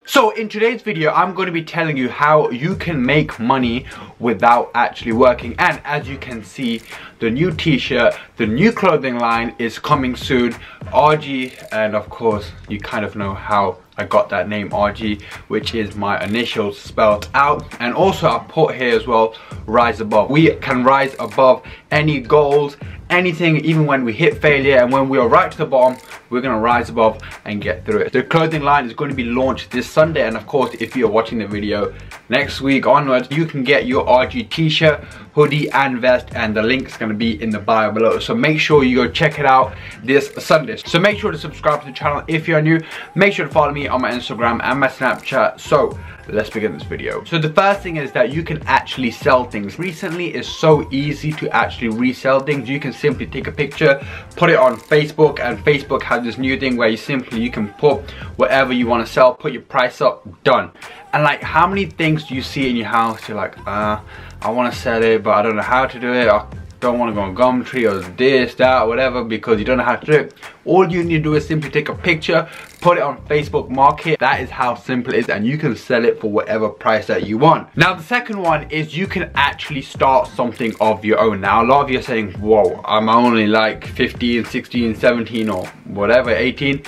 So in today's video, I'm going to be telling you how you can make money without actually working. And as you can see, the new t-shirt, the new clothing line is coming soon. RG, and of course, you kind of know how I got that name RG, which is my initials spelled out. And also I put here as well, rise above. We can rise above any goals, anything, even when we hit failure, and when we are right to the bottom, we're gonna rise above and get through it. The clothing line is going to be launched this Sunday, and of course, if you're watching the video next week onwards, you can get your RG t-shirt, hoodie and vest, and the link is going to be in the bio below. So make sure you go check it out this Sunday. So make sure to subscribe to the channel if you're new. Make sure to follow me on my Instagram and my Snapchat. So let's begin this video. So the first thing is that you can actually sell things. Recently it's so easy to actually resell things. You can simply take a picture, put it on Facebook, and Facebook has this new thing where you can put whatever you want to sell, put your price up, done. And like, how many things do you see in your house you're like, I want to sell it but I don't know how to do it, I don't want to go on Gumtree or this, that, whatever, because you don't know how to do it. All you need to do is simply take a picture, put it on Facebook Market. That is how simple it is, and you can sell it for whatever price that you want. Now the second one is you can actually start something of your own. Now a lot of you are saying, whoa, I'm only like 15, 16, 17 or whatever, 18.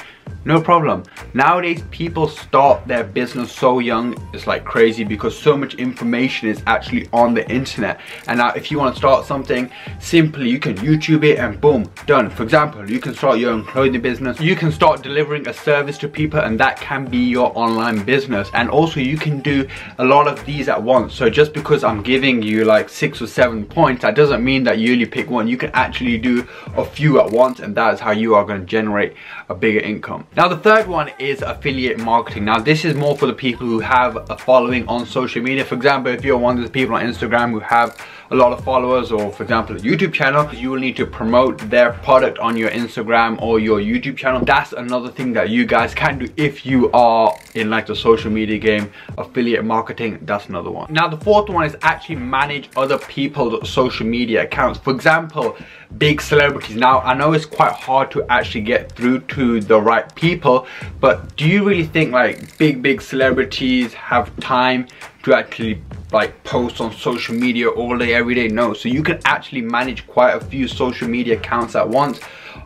No problem. Nowadays people start their business so young, it's like crazy, because so much information is actually on the internet. And now if you want to start something, simply you can YouTube it and boom, done. For example, you can start your own clothing business, you can start delivering a service to people, and that can be your online business. And also you can do a lot of these at once. So just because I'm giving you like 6 or 7 points, that doesn't mean that you only pick one. You can actually do a few at once, and that is how you are going to generate a bigger income. Now the third one is affiliate marketing. Now this is more for the people who have a following on social media. For example, if you're one of the people on Instagram who have a lot of followers, or for example a YouTube channel, you will need to promote their product on your Instagram or your YouTube channel. That's another thing that you guys can do if you are in like the social media game. Affiliate marketing, that's another one. Now the fourth one is actually manage other people's social media accounts. For example, big celebrities. Now I know it's quite hard to actually get through to the right people, but do you really think like big celebrities have time to actually like post on social media all day every day? No. So you can actually manage quite a few social media accounts at once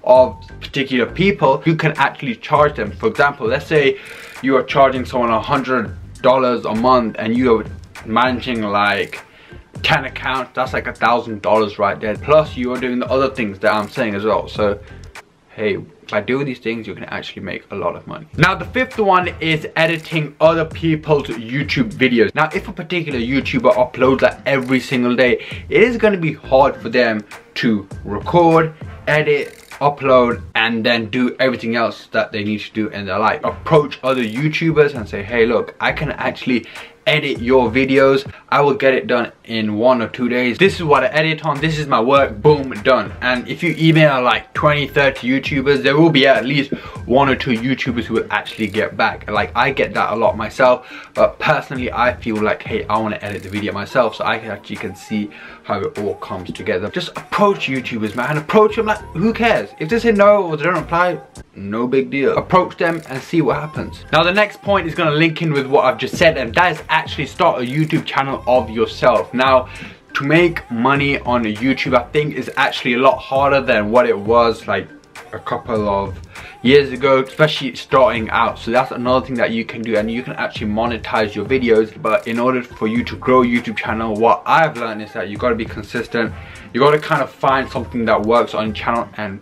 of particular people. You can actually charge them. For example, let's say you are charging someone $100 a month and you are managing like 10 accounts. That's like $1,000 right there, plus you are doing the other things that I'm saying as well. So hey, by doing these things you can actually make a lot of money. Now the fifth one is editing other people's YouTube videos. Now if a particular YouTuber uploads that every single day, it is going to be hard for them to record, edit, upload, and then do everything else that they need to do in their life. Approach other YouTubers and say, hey look, I can actually edit your videos. I will get it done in 1 or 2 days. This is what I edit on, this is my work, boom, done. And if you email like 20, 30 YouTubers, there will be at least 1 or 2 YouTubers who will actually get back. Like I get that a lot myself, but personally I feel like, hey, I want to edit the video myself so I actually can see how it all comes together. Just approach YouTubers, man. Approach them, like, who cares? If they say no or they don't reply, no big deal. Approach them and see what happens. Now the next point is going to link in with what I've just said, and that is actually start a YouTube channel of yourself. Now to make money on YouTube, I think is actually a lot harder than what it was like a couple of years ago, especially starting out. So that's another thing that you can do, and you can actually monetize your videos. But in order for you to grow a YouTube channel, what I've learned is that you got to be consistent. You got to kind of find something that works on your channel, and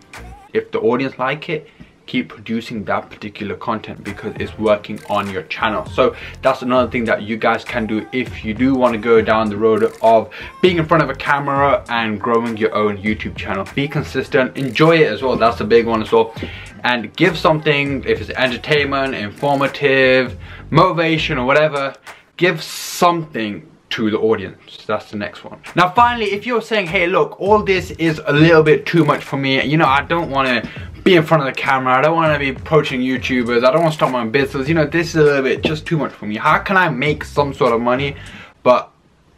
if the audience like it, keep producing that particular content because it's working on your channel. So that's another thing that you guys can do if you do want to go down the road of being in front of a camera and growing your own YouTube channel. Be consistent, enjoy it as well, that's a big one as well, and give something. If it's entertainment, informative, motivation or whatever, give something to the audience. That's the next one. Now finally, if you're saying, hey look, all this is a little bit too much for me, you know, I don't want to be in front of the camera, I don't want to be approaching YouTubers, I don't want to start my own business, you know, this is a little bit just too much for me. How can I make some sort of money but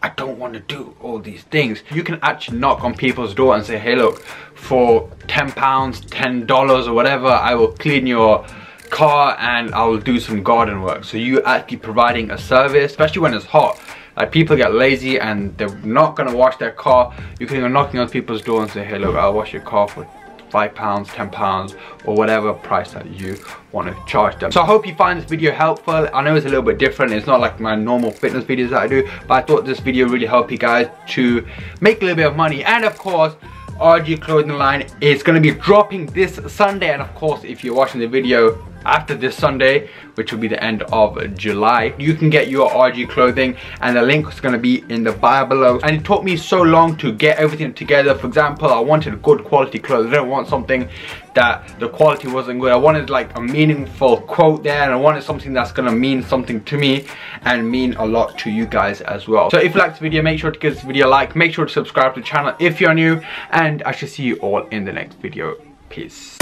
I don't want to do all these things? You can actually knock on people's door and say, hey look, for £10, $10 or whatever, I will clean your car and I'll do some garden work. So you actually providing a service, especially when it's hot. Like, people get lazy and they're not gonna wash their car. You can go knocking on people's door and say, hey look, I'll wash your car for £5, £10, or whatever price that you want to charge them. So I hope you find this video helpful. I know it's a little bit different. It's not like my normal fitness videos that I do, but I thought this video really helped you guys to make a little bit of money. And of course, RG clothing line is going to be dropping this Sunday, and of course if you're watching the video after this Sunday, which will be the end of July, you can get your RG clothing, and the link is going to be in the bio below. And it took me so long to get everything together. For example, I wanted good quality clothes. I didn't want something that the quality wasn't good. I wanted like a meaningful quote there, and I wanted something that's going to mean something to me and mean a lot to you guys as well. So if you like this video, make sure to give this video a like, make sure to subscribe to the channel if you're new, and I shall see you all in the next video. Peace.